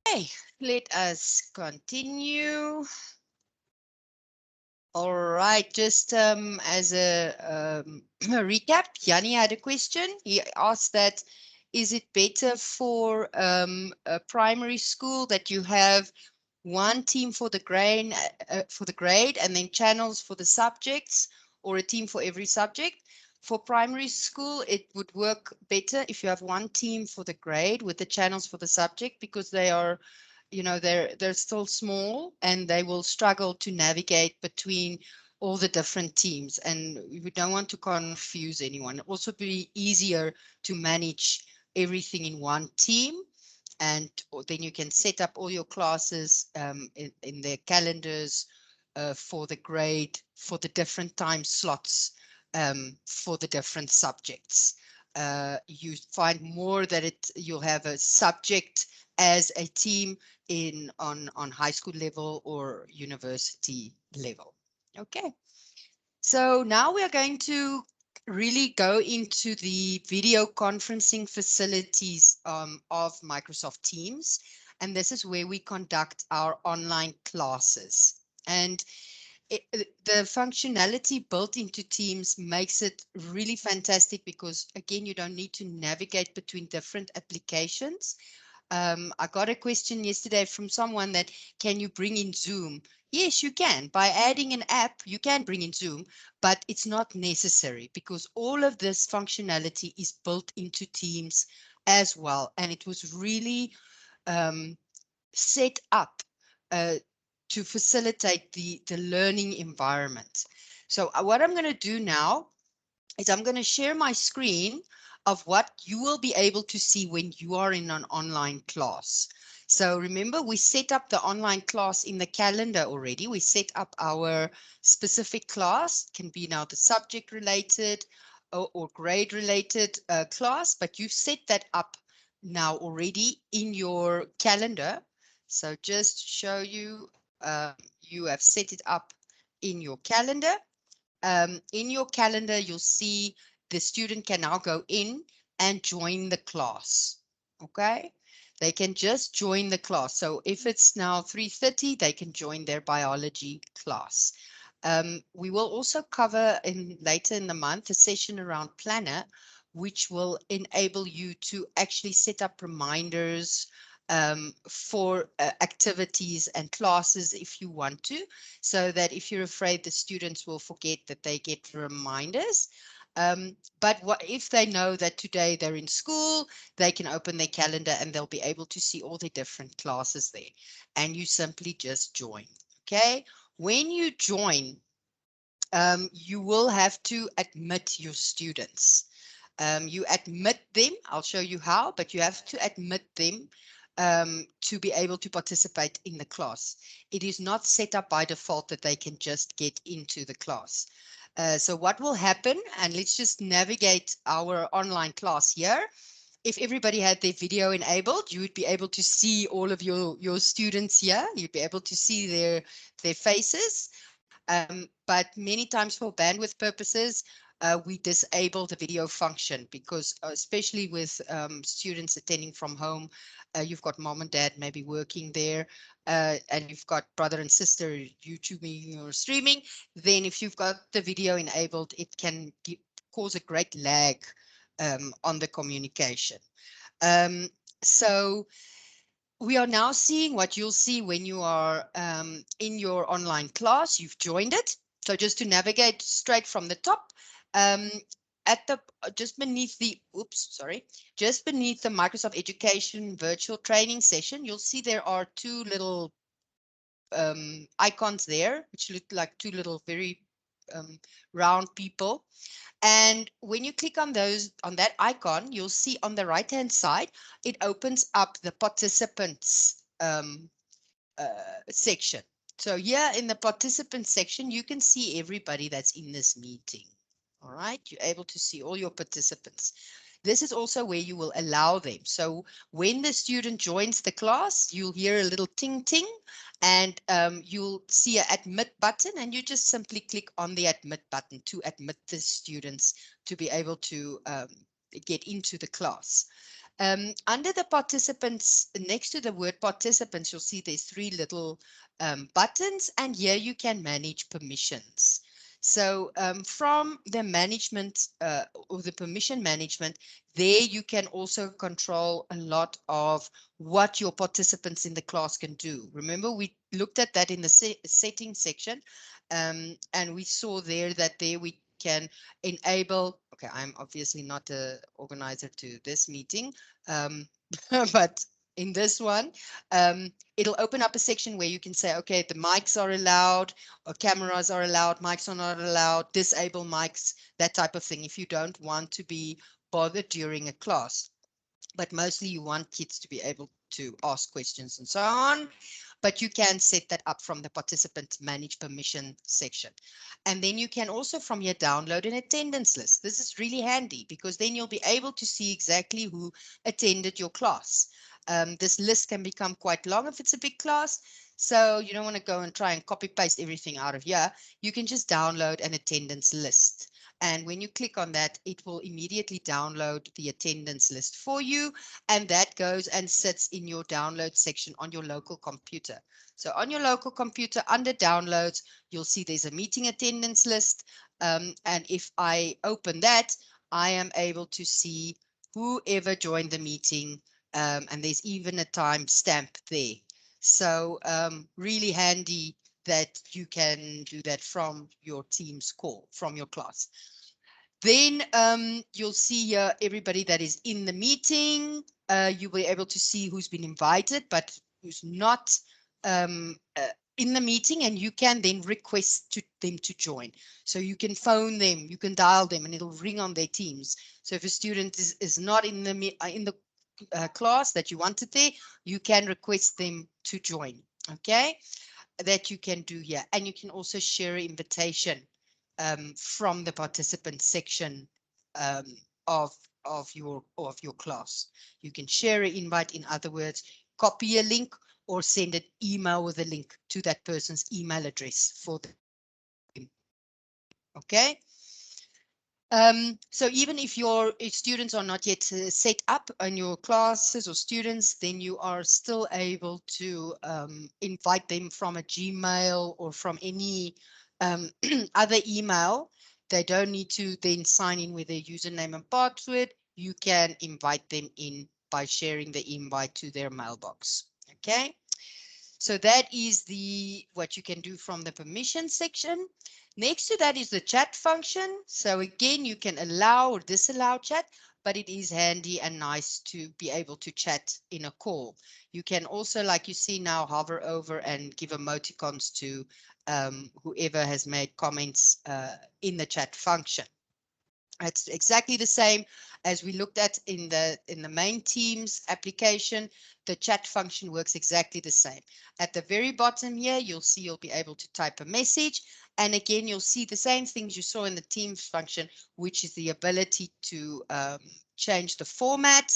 Okay, let us continue. All right, just as a recap, Yanni had a question. He asked that, is it better for a primary school that you have one team for the grade and then channels for the subjects, or a team for every subject? For primary school, it would work better if you have one team for the grade with the channels for the subject, because they are, they're still small and they will struggle to navigate between all the different teams, and we don't want to confuse anyone. It also be easier to manage everything in one team, and then you can set up all your classes in their calendars for the grade, for the different time slots, for the different subjects. You find more that you'll have a subject as a team on high school level or university level. Okay, so now we are going to really go into the video conferencing facilities of Microsoft Teams. And this is where we conduct our online classes. And the functionality built into Teams makes it really fantastic, because again, you don't need to navigate between different applications. I got a question yesterday from someone that, can you bring in Zoom? Yes, you can. By adding an app, you can bring in Zoom, but it's not necessary, because all of this functionality is built into Teams as well. And it was really set up uh, to facilitate the learning environment. So what I'm going to do now is I'm going to share my screen of what you will be able to see when you are in an online class. So remember, we set up the online class in the calendar already. We set up our specific class. It can be now the subject related or grade related class, but you've set that up now already in your calendar. So just show you, you have set it up in your calendar. In your calendar, you'll see the student can now go in and join the class. Okay, they can just join the class. So if it's now 3:30, they can join their biology class. We will also cover later in the month a session around Planner, which will enable you to actually set up reminders for activities and classes if you want to, so that if you're afraid the students will forget, that they get reminders. But what if they know that today they're in school, they can open their calendar and they'll be able to see all the different classes there, and you simply just join. Okay, when you join, you will have to admit your students. You admit them. I'll show you how, but you have to admit them to be able to participate in the class. It is not set up by default that they can just get into the class. So what will happen, and let's just navigate our online class here. If everybody had their video enabled, you would be able to see all of your students here. You'd be able to see their faces. But many times for bandwidth purposes, we disable the video function, because especially with students attending from home, you've got mom and dad maybe working there, and you've got brother and sister YouTubing or streaming. Then if you've got the video enabled, it can cause a great lag on the communication. Um, so we are now seeing what you'll see when you are in your online class. You've joined it. So just to navigate straight from the top, um, at the just beneath the just beneath the Microsoft Education virtual training session, you'll see there are two little icons there, which look like two little very round people. And when you click on that icon, you'll see on the right hand side, it opens up the participants section. So here in the participants section, you can see everybody that's in this meeting. All right, you're able to see all your participants. This is also where you will allow them. So when the student joins the class, you'll hear a little ting ting, and you'll see an admit button, and you just simply click on the admit button to admit the students to be able to get into the class. Under the participants, next to the word participants, you'll see there's three little buttons, and here you can manage permissions. So from the management or the permission management, there you can also control a lot of what your participants in the class can do. Remember, we looked at that in the settings section, and we saw there that there we can enable. Okay, I'm obviously not a organizer to this meeting, um, but in this one, it'll open up a section where you can say, okay, the mics are allowed, or cameras are allowed, mics are not allowed, disable mics, that type of thing, if you don't want to be bothered during a class. But mostly you want kids to be able to ask questions and so on. But you can set that up from the participant manage permission section. And then you can also from here download an attendance list. This is really handy because then you'll be able to see exactly who attended your class. This list can become quite long if it's a big class. So you don't want to go and try and copy paste everything out of here. You can just download an attendance list. And when you click on that, it will immediately download the attendance list for you. And that goes and sits in your download section on your local computer. So on your local computer under downloads, you'll see there's a meeting attendance list. And if I open that, I am able to see whoever joined the meeting. And there's even a time stamp there. So really handy that you can do that from your team's call, from your class. Then you'll see here everybody that is in the meeting. You'll be able to see who's been invited, but who's not in the meeting, and you can then request them to join. So you can phone them, you can dial them, and it'll ring on their teams. So if a student is not in the class that you wanted there, you can request them to join. Okay, that you can do here. And you can also share an invitation from the participant section um, of of your class. You can share an invite, in other words, copy a link or send an email with a link to that person's email address for them. Okay. So even if your students are not yet set up on your classes or students, then you are still able to invite them from a Gmail or from any other email. They don't need to then sign in with their username and password. You can invite them in by sharing the invite to their mailbox. Okay. So that is what you can do from the permission section. Next to that is the chat function. So again, you can allow or disallow chat, but it is handy and nice to be able to chat in a call. You can also, like you see now, hover over and give emoticons to whoever has made comments in the chat function. It's exactly the same as we looked at in the main Teams application. The chat function works exactly the same. At the very bottom here, you'll be able to type a message. And again, you'll see the same things you saw in the Teams function, which is the ability to change the format.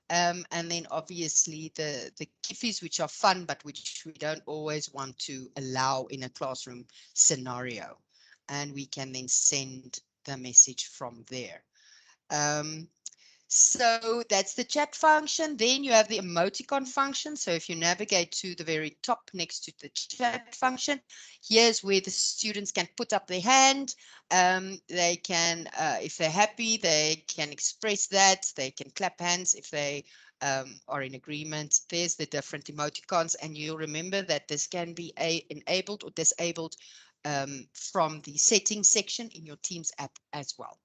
And then obviously the GIFs, which are fun, but which we don't always want to allow in a classroom scenario. And we can then send the message from there. Um, so that's the chat function. Then you have the emoticon function. So if you navigate to the very top next to the chat function, here's where the students can put up their hand. They can, if they're happy, they can express that. They can clap hands if they are in agreement. There's the different emoticons, and you'll remember that this can be enabled or disabled from the settings section in your Teams app as well.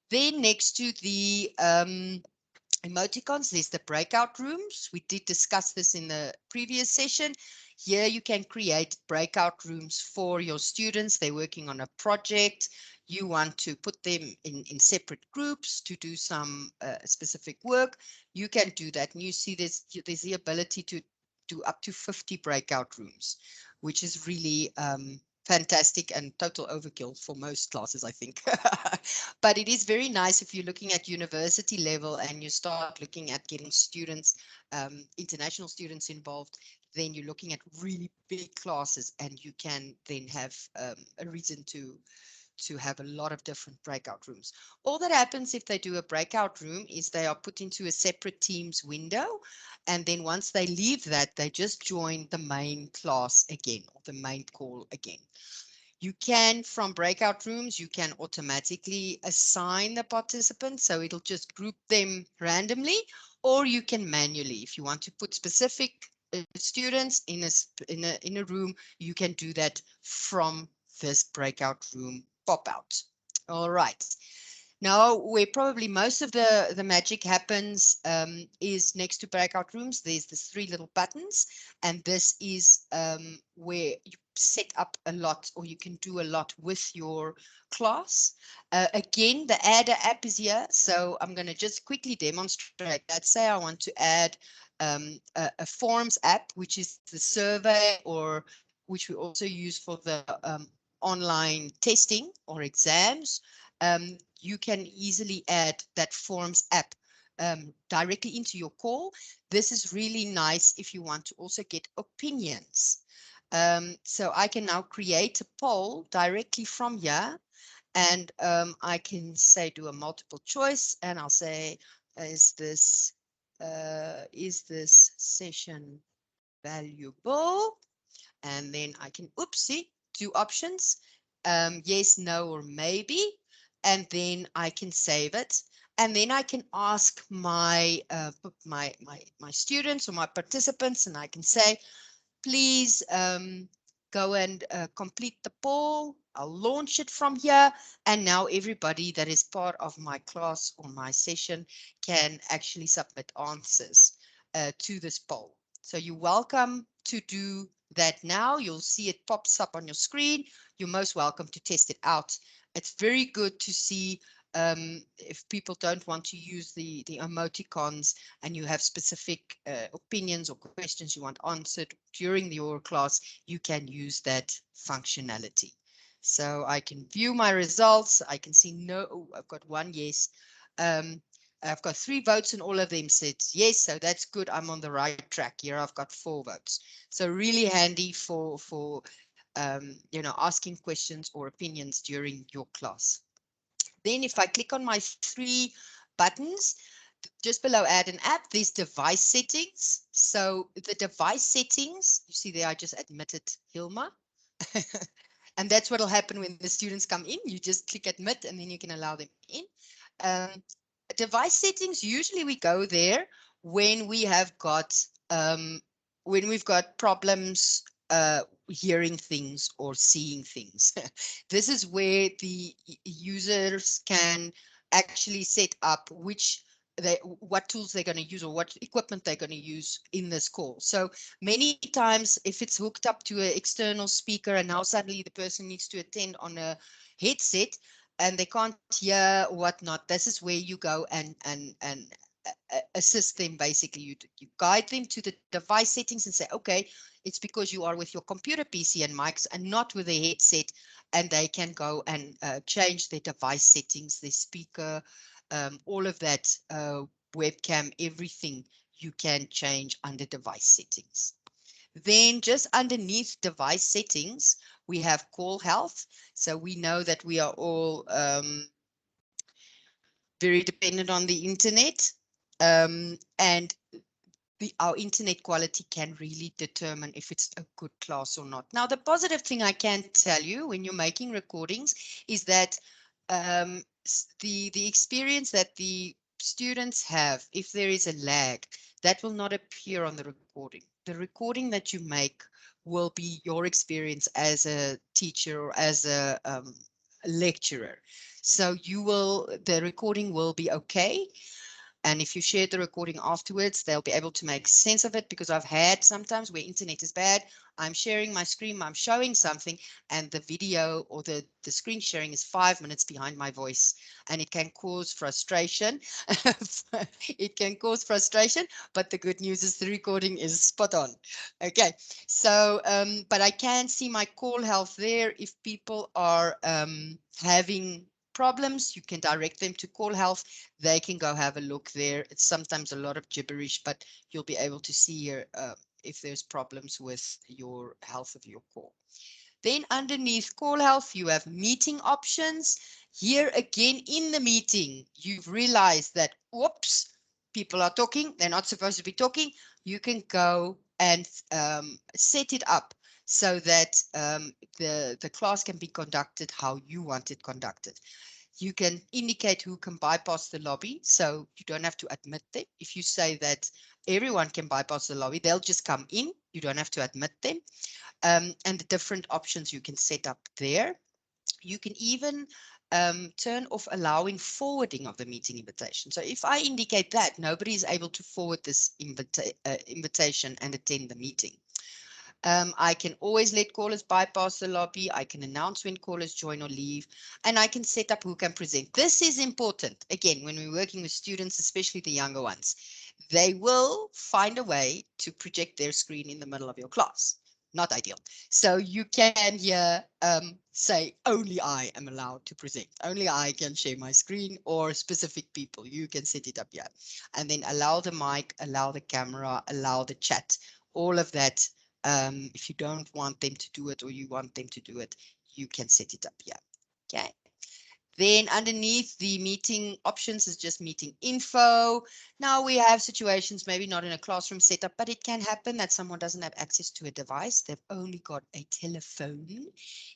Then next to the emoticons, there's the breakout rooms. We did discuss this in the previous session. Here you can create breakout rooms for your students. They're working on a project. You want to put them in separate groups to do some specific work. You can do that. And you see there's the ability to do up to 50 breakout rooms, which is really fantastic and total overkill for most classes, I think. But it is very nice if you're looking at university level and you start looking at getting students, international students involved, then you're looking at really big classes and you can then have a reason to have a lot of different breakout rooms. All that happens if they do a breakout room is they are put into a separate Teams window. And then once they leave that, they just join the main class again, or the main call again. You can, from breakout rooms, you can automatically assign the participants. So it'll just group them randomly, or you can manually. If you want to put specific students in a room, you can do that from this breakout room pop out. All right. Now, where probably most of the magic happens is next to breakout rooms. There's the three little buttons, and this is where you set up a lot, or you can do a lot with your class. Again, the Adder app is here, so I'm going to just quickly demonstrate. Let's say I want to add a forms app, which is the survey, or which we also use for the online testing or exams. You can easily add that forms app directly into your call. This is really nice if you want to also get opinions. So I can now create a poll directly from here, and I can say do a multiple choice, and I'll say, is this session valuable? And then I can, oopsie, two options, yes, no, or maybe, and then I can save it. And then I can ask my students or my participants, and I can say, please go and complete the poll. I'll launch it from here. And now everybody that is part of my class or my session can actually submit answers to this poll. So you're welcome to do that now. You'll see it pops up on your screen. You're most welcome to test it out. It's very good to see if people don't want to use the emoticons and you have specific opinions or questions you want answered during your class, you can use that functionality. So I can view my results. I can see no, oh, I've got one yes. Um, I've got 3 votes and all of them said yes, so that's good. I'm on the right track here. I've got 4 votes. So really handy for asking questions or opinions during your class. Then if I click on my 3 buttons, just below add an app, there's device settings. So the device settings, you see there, I just admitted Hilma. And that's what will happen when the students come in. You just click admit and then you can allow them in. Um, Device settings, usually we go there when we have got when we've got problems hearing things or seeing things. This is where the users can actually set up what tools they're going to use or what equipment they're going to use in this call. So many times if it's hooked up to an external speaker and now suddenly the person needs to attend on a headset and they can't hear whatnot, this is where you go and assist them. Basically, you guide them to the device settings and say, okay, it's because you are with your computer PC and mics and not with a headset, and they can go and change their device settings, their speaker, all of that, webcam, everything you can change under device settings. Then just underneath device settings, we have call health. So we know that we are all very dependent on the internet. And our internet quality can really determine if it's a good class or not. Now, the positive thing I can tell you when you're making recordings is that the experience that the students have, if there is a lag, that will not appear on the recording. The recording that you make will be your experience as a teacher or as a lecturer. So the recording will be okay. And if you share the recording afterwards, they'll be able to make sense of it, because I've had sometimes where internet is bad. I'm sharing my screen, I'm showing something, and the video or the screen sharing is 5 minutes behind my voice, and it can cause frustration. It can cause frustration, but the good news is the recording is spot on. Okay, so but I can see my call health there. If people are having problems, you can direct them to call health. They can go have a look there. It's sometimes a lot of gibberish, but you'll be able to see here if there's problems with your health of your call. Then underneath call health, you have meeting options. Here again, in the meeting, you've realized that, whoops, people are talking. They're not supposed to be talking. You can go and set it up so that the class can be conducted how you want it conducted. You can indicate who can bypass the lobby, so you don't have to admit them. If you say that everyone can bypass the lobby, they'll just come in. You don't have to admit them. And the different options you can set up there. You can even turn off allowing forwarding of the meeting invitation. So if I indicate that, nobody is able to forward this invitation and attend the meeting. I can always let callers bypass the lobby. I can announce when callers join or leave, and I can set up who can present. This is important. Again, when we're working with students, especially the younger ones, they will find a way to project their screen in the middle of your class. Not ideal. So you can here say, only I am allowed to present. Only I can share my screen, or specific people. You can set it up here. And then allow the mic, allow the camera, allow the chat. All of that. If you don't want them to do it, or you want them to do it, you can set it up here. Okay. Then underneath the meeting options is just meeting info. Now we have situations, maybe not in a classroom setup, but it can happen that someone doesn't have access to a device. They've only got a telephone.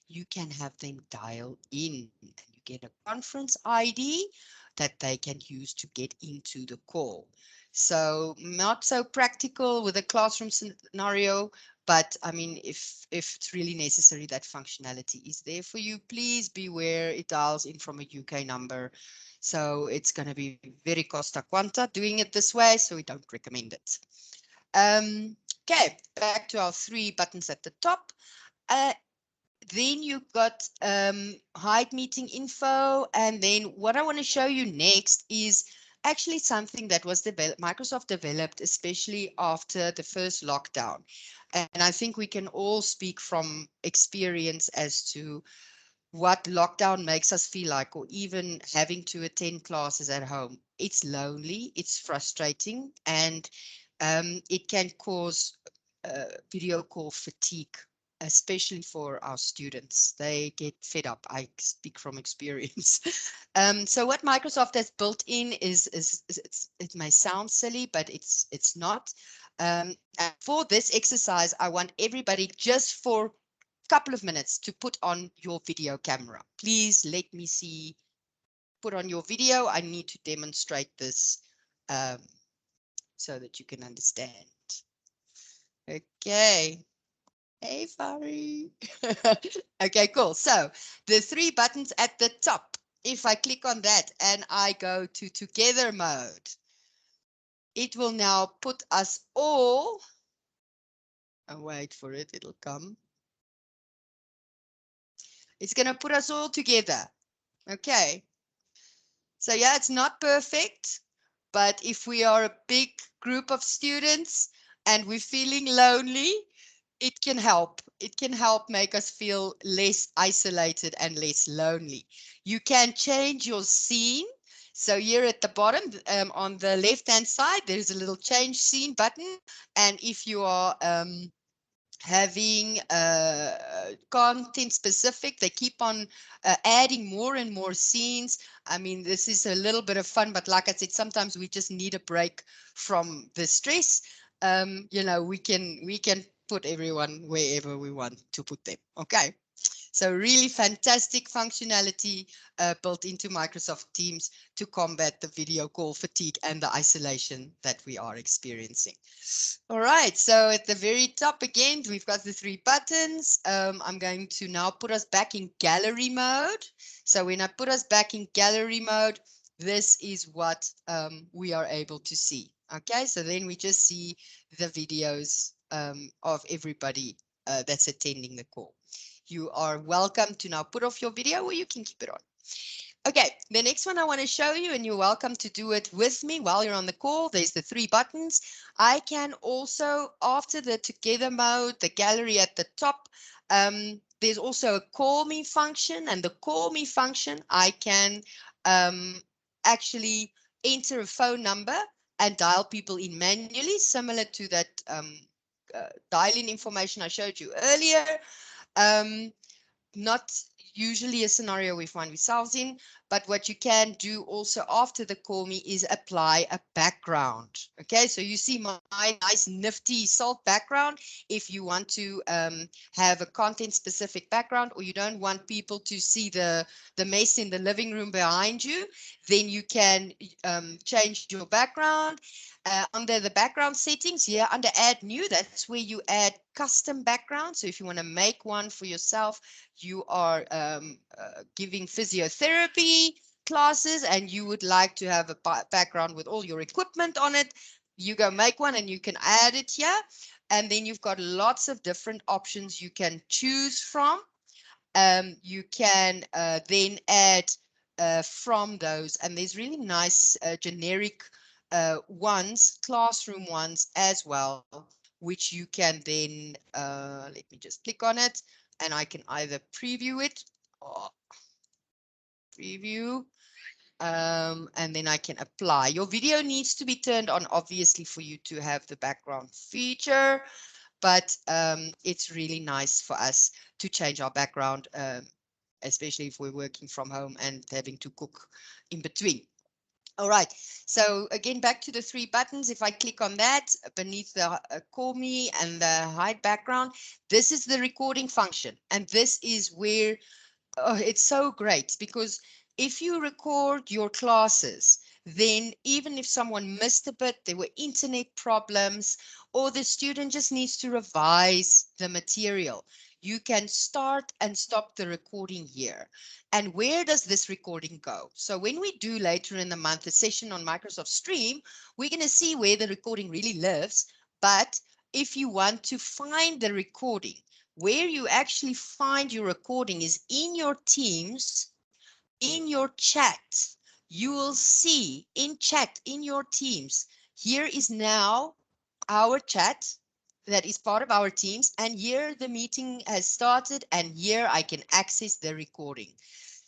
You can have them dial in, and you get a conference ID that they can use to get into the call. So not so practical with a classroom scenario, but I mean, if it's really necessary, that functionality is there for you. Please beware, it dials in from a UK number. So it's going to be very costa quanta doing it this way, so we don't recommend it. Okay, back to our three buttons at the top. Then you've got hide meeting info. And then what I want to show you next is actually something that was Microsoft developed, especially after the first lockdown. And I think we can all speak from experience as to what lockdown makes us feel like, or even having to attend classes at home. It's lonely, it's frustrating, and it can cause video call fatigue, especially for our students. They get fed up. I speak from experience. So what Microsoft has built in is it may sound silly, but it's not. And for this exercise, I want everybody just for couple of minutes to put on your video camera. Please let me see. Put on your video. I need to demonstrate this so that you can understand. Okay. Hey, Fari. Okay, cool. So the three buttons at the top, if I click on that and I go to together mode, it will now put us all, and wait for it, it'll come. It's going to put us all together. Okay. So yeah, it's not perfect, but if we are a big group of students and we're feeling lonely, it can help. It can help make us feel less isolated and less lonely. You can change your scene. So here at the bottom, on the left-hand side, there's a little change scene button. And if you are having content specific, they keep on adding more and more scenes. I mean, this is a little bit of fun, but like I said, sometimes we just need a break from the stress. You know, we can put everyone wherever we want to put them. Okay. So really fantastic functionality built into Microsoft Teams to combat the video call fatigue and the isolation that we are experiencing. All right, so at the very top again, we've got the three buttons. I'm going to now put us back in gallery mode. So when I put us back in gallery mode, this is what we are able to see. Okay, so then we just see the videos of everybody that's attending the call. You are welcome to now put off your video, or you can keep it on. Okay, the next one I want to show you, and you're welcome to do it with me while you're on the call. There's the three buttons. I can also, after the together mode, the gallery at the top, there's also a call me function, and the call me function, I can actually enter a phone number and dial people in manually, similar to that dial-in information I showed you earlier. Um, Not usually a scenario we find ourselves in, but what you can do also after the call me is apply a background. Okay, so you see my nice nifty salt background. If you want to have a content specific background, or you don't want people to see the mess in the living room behind you, then you can change your background. Under the background settings here, under add new, that's where you add custom background. So if you want to make one for yourself, you are giving physiotherapy classes and you would like to have a background with all your equipment on it, you go make one and you can add it here. And then you've got lots of different options you can choose from. You can then add from those, and there's really nice generic ones, classroom ones as well, which you can then, let me just click on it, and I can either preview it or preview, and then I can apply. Your video needs to be turned on, obviously, for you to have the background feature, but it's really nice for us to change our background, especially if we're working from home and having to cook in between. All right, so again, back to the three buttons. If I click on that beneath the call me and the hide background, this is the recording function. And this is where it's so great, because if you record your classes, then even if someone missed a bit, there were internet problems, or the student just needs to revise the material, you can start and stop the recording here. And where does this recording go? So when we do later in the month a session on Microsoft Stream, we're going to see where the recording really lives. But if you want to find the recording, where you actually find your recording is in your Teams, in your chat. You will see in chat, in your Teams, here is now our chat that is part of our Teams, and here the meeting has started, and here I can access the recording.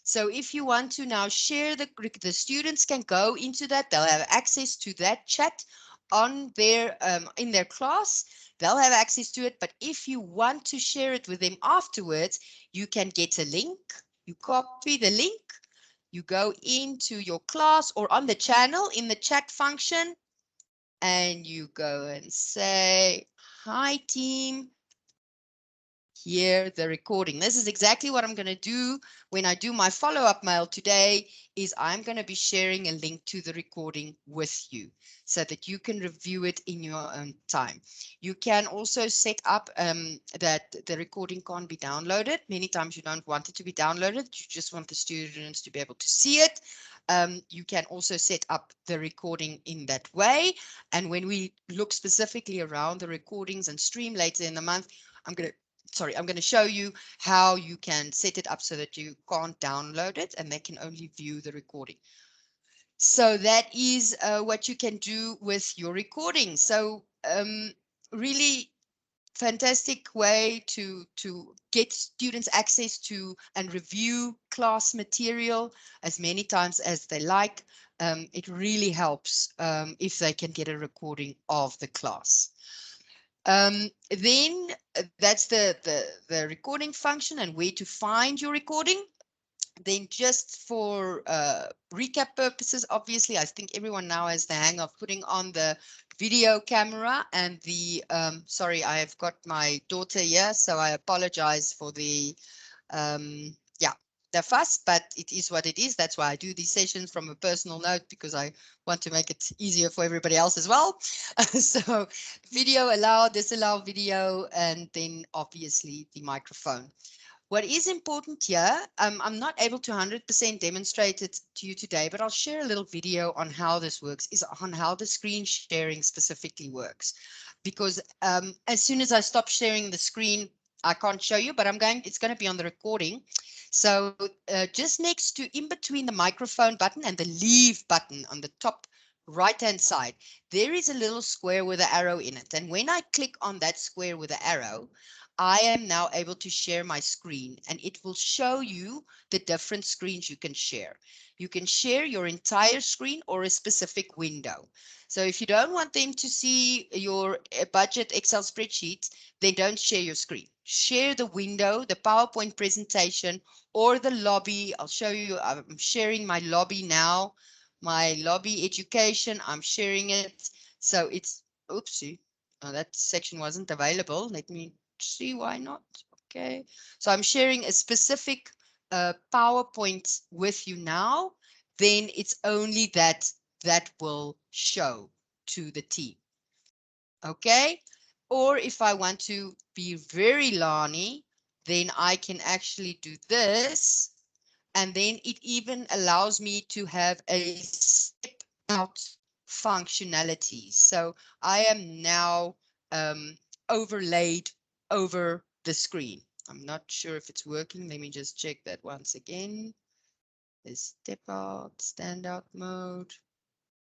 So if you want to now share the students can go into that, they'll have access to that chat on their in their class, they'll have access to it. But if you want to share it with them afterwards, you can get a link, you copy the link, you go into your class or on the channel in the chat function, and you go and say, hi team, hear the recording. This is exactly what I'm going to do when I do my follow-up mail today, is I'm going to be sharing a link to the recording with you so that you can review it in your own time. You can also set up that the recording can't be downloaded. Many times you don't want it to be downloaded. You just want the students to be able to see it. You can also set up the recording in that way. And when we look specifically around the recordings and stream later in the month, I'm going to show you how you can set it up so that you can't download it and they can only view the recording. So that is what you can do with your recording. So really fantastic way to get students access to and review class material as many times as they like. It really helps if they can get a recording of the class. Then that's the recording function and where to find your recording. Then just for recap purposes, obviously, I think everyone now has the hang of putting on the video camera and the, sorry, I've got my daughter here, so I apologize for the, yeah, the fuss, but it is what it is. That's why I do these sessions from a personal note, because I want to make it easier for everybody else as well. So video allow, disallow video, and then obviously the microphone. What is important here, I'm not able to 100% demonstrate it to you today, but I'll share a little video on how this works, is on how the screen sharing specifically works. Because as soon as I stop sharing the screen, I can't show you, but it's going to be on the recording. So just next to, in between the microphone button and the leave button on the top right-hand side, there is a little square with an arrow in it. And when I click on that square with the arrow, I am now able to share my screen, and it will show you the different screens you can share. You can share your entire screen or a specific window. So if you don't want them to see your budget Excel spreadsheet, then don't share your screen. Share the window, the PowerPoint presentation, or the lobby. I'll show you, I'm sharing my lobby now, my lobby education, I'm sharing it. So it's, oopsie, that section wasn't available. Let me see why not. Okay, so I'm sharing a specific PowerPoint with you now. Then it's only that will show to the team. Okay, or if I want to be very Lani, then I can actually do this, and then it even allows me to have a step out functionality. So I am now overlaid over the screen. I'm not sure if it's working. Let me just check that once again. The step out, standout mode.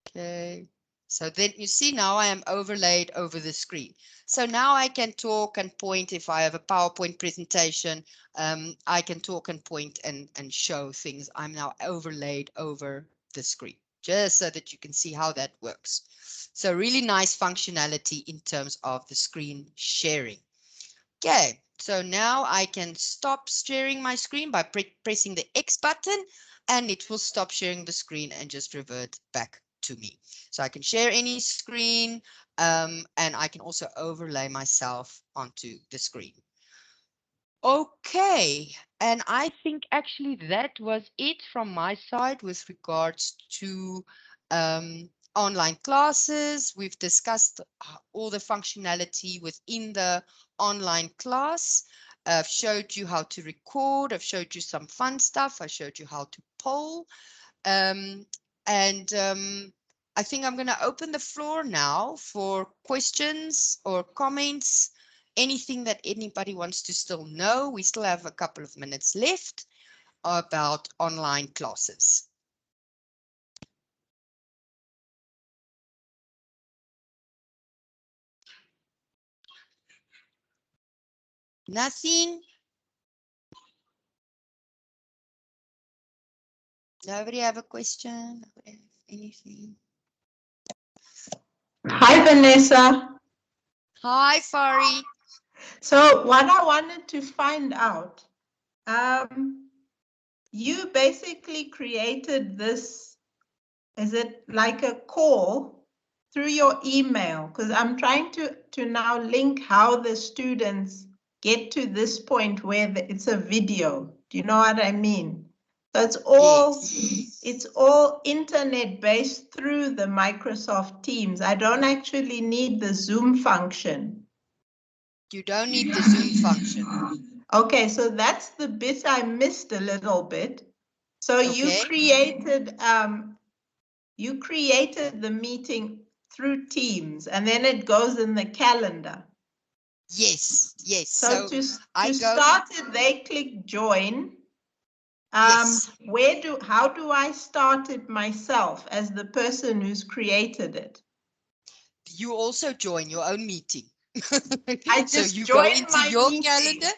Okay. So then you see now I am overlaid over the screen. So now I can talk and point. If I have a PowerPoint presentation, I can talk and point and show things. I'm now overlaid over the screen, just so that you can see how that works. So really nice functionality in terms of the screen sharing. Okay, so now I can stop sharing my screen by pressing the X button, and it will stop sharing the screen and just revert back to me. So I can share any screen, and I can also overlay myself onto the screen. Okay, and I think actually that was it from my side with regards to online classes. We've discussed all the functionality within the online class. I've showed you how to record. I've showed you some fun stuff. I showed you how to poll. Um, and I think I'm going to open the floor now for questions or comments, anything that anybody wants to still know. We still have a couple of minutes left about online classes. Nothing? Nobody have a question? Nobody have anything? Hi, Vanessa. Hi, Fari. So what I wanted to find out, you basically created this, is it like a call through your email? Because I'm trying to now link how the students get to this point where it's a video. Do you know what I mean? So Yes. it's all internet based through the Microsoft Teams. I don't actually need the Zoom function. You don't need the Zoom function. Okay, so that's the bit I missed a little bit. So Okay. you created the meeting through Teams, and then it goes in the calendar. Yes. Yes. So I to go. start it, they click join. Yes. How do I start it myself as the person who's created it? You also join your own meeting. I So just you go join into my your calendar, meeting.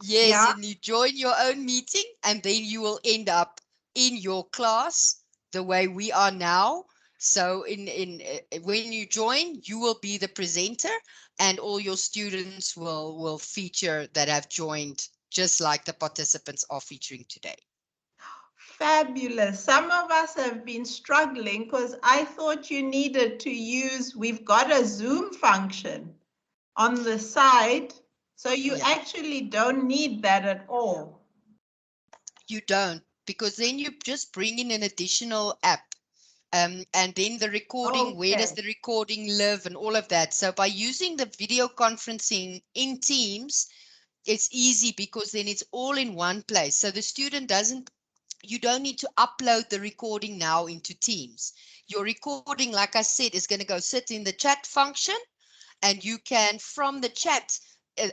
yes, Yeah. and you join your own meeting, and then you will end up in your class the way we are now. So when you join, you will be the presenter, and all your students will feature that have joined, just like the participants are featuring today. Fabulous. Some of us have been struggling because I thought you needed to use, we've got a Zoom function on the side. So you Yeah. actually don't need that at all. You don't, because then you just bring in an additional app. And then the recording, where does Okay. the recording live and all of that. So by using the video conferencing in Teams, It's easy because then it's all in one place. So the student doesn't, you don't need to upload the recording now into Teams. Your recording, like I said, is going to go sit in the chat function, and you can, from the chat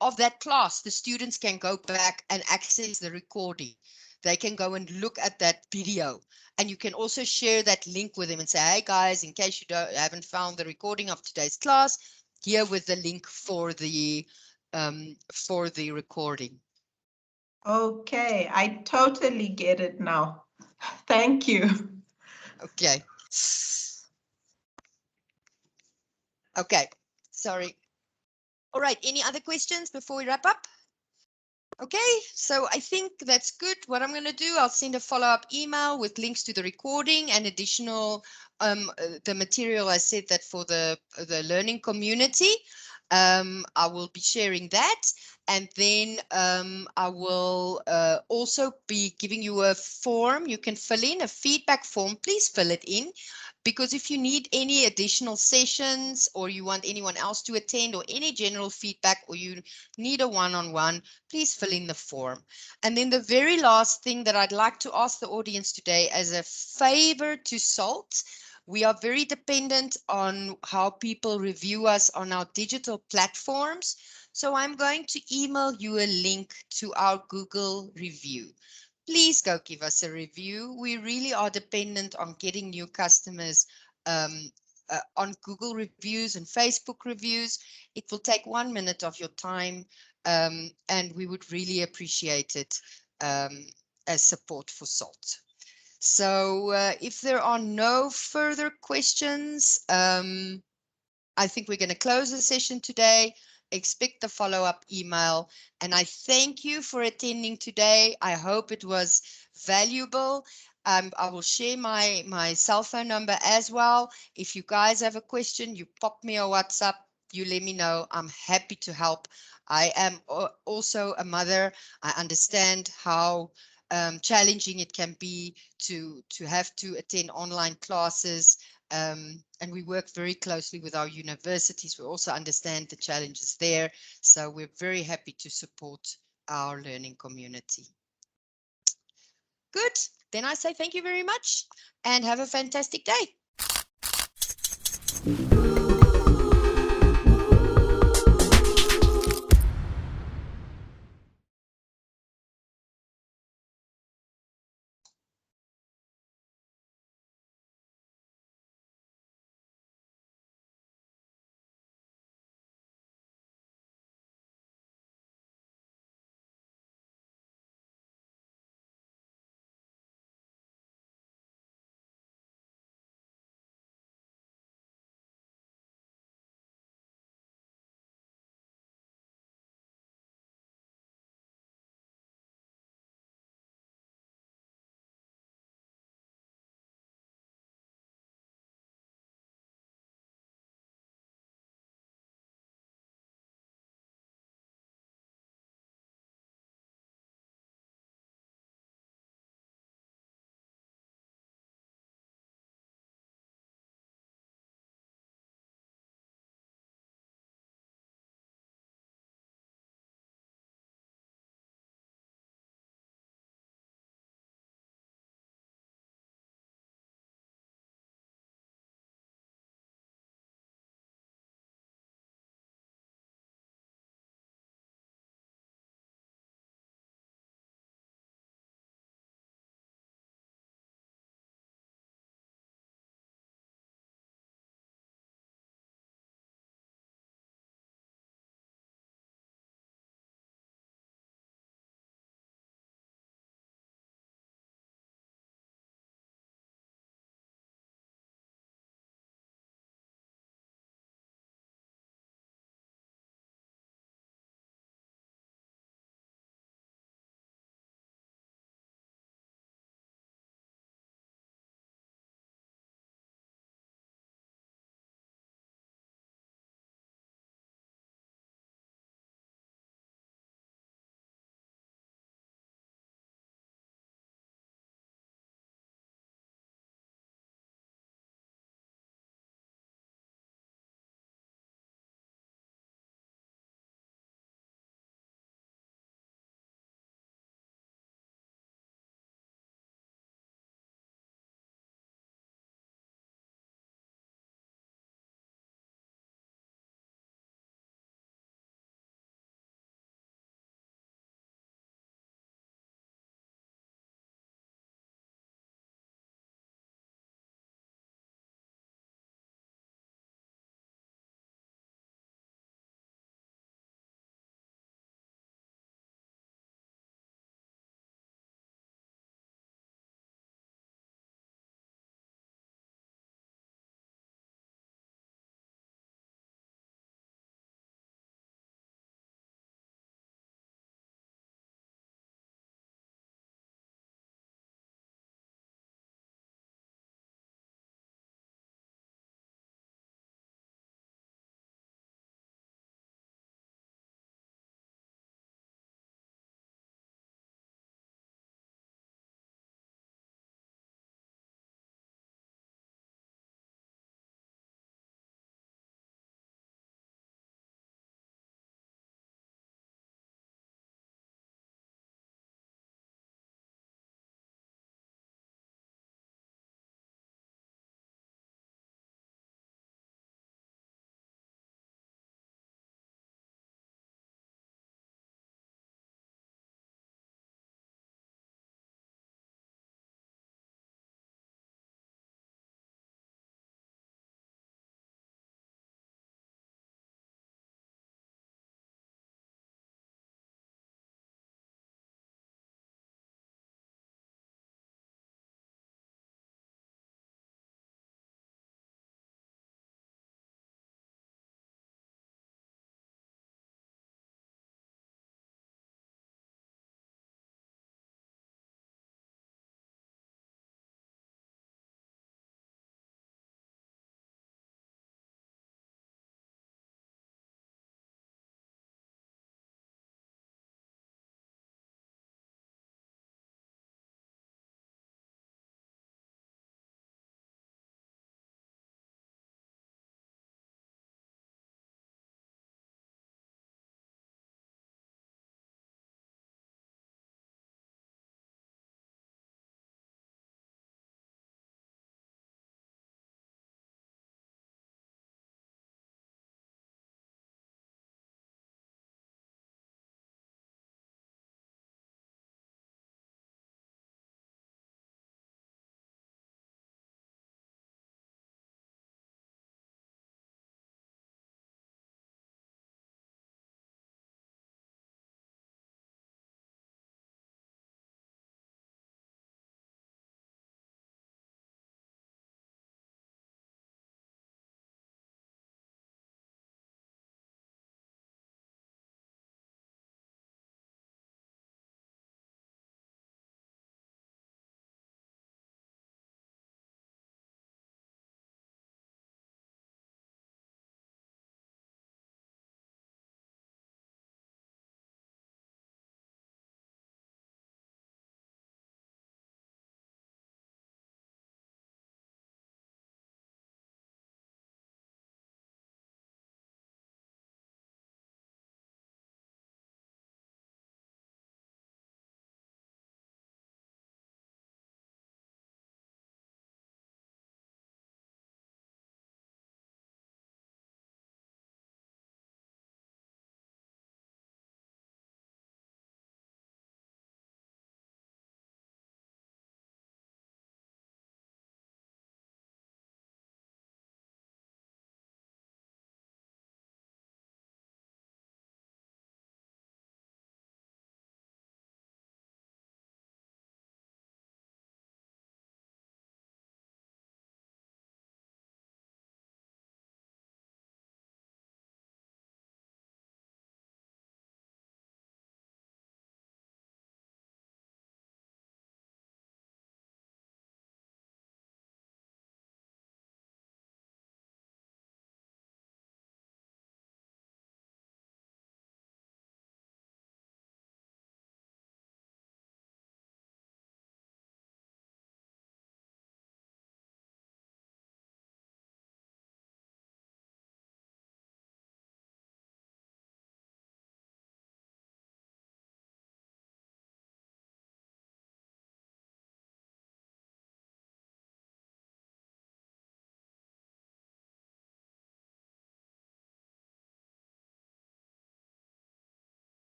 of that class, the students can go back and access the recording. They can go and look at that video, and you can also share that link with them and say, hey guys, in case you haven't found the recording of today's class, here with the link for the recording. Okay, I totally get it now. Thank you. Okay. Okay. Sorry. All right. Any other questions before we wrap up? Okay, so I think that's good. What I'm going to do, I'll send a follow-up email with links to the recording and additional the material I said that for the learning community. I will be sharing that, and then I will also be giving you a form you can fill in, a feedback form. Please fill it in, because if you need any additional sessions, or you want anyone else to attend, or any general feedback, or you need a one-on-one, please fill in the form. And then the very last thing that I'd like to ask the audience today, as a favor to SALT, we are very dependent on how people review us on our digital platforms. So I'm going to email you a link to our Google review. Please go give us a review. We really are dependent on getting new customers on Google reviews and Facebook reviews. It will take 1 minute of your time, and we would really appreciate it as support for SALT. So if there are no further questions, I think we're going to close the session today. Expect the follow-up email. And I thank you for attending today. I hope it was valuable. I will share my cell phone number as well. If you guys have a question, you pop me a WhatsApp, you let me know. I'm happy to help. I am also a mother. I understand how challenging it can be to have to attend online classes. And we work very closely with our universities. We also understand the challenges there. So we're very happy to support our learning community. Good. Then I say thank you very much and have a fantastic day.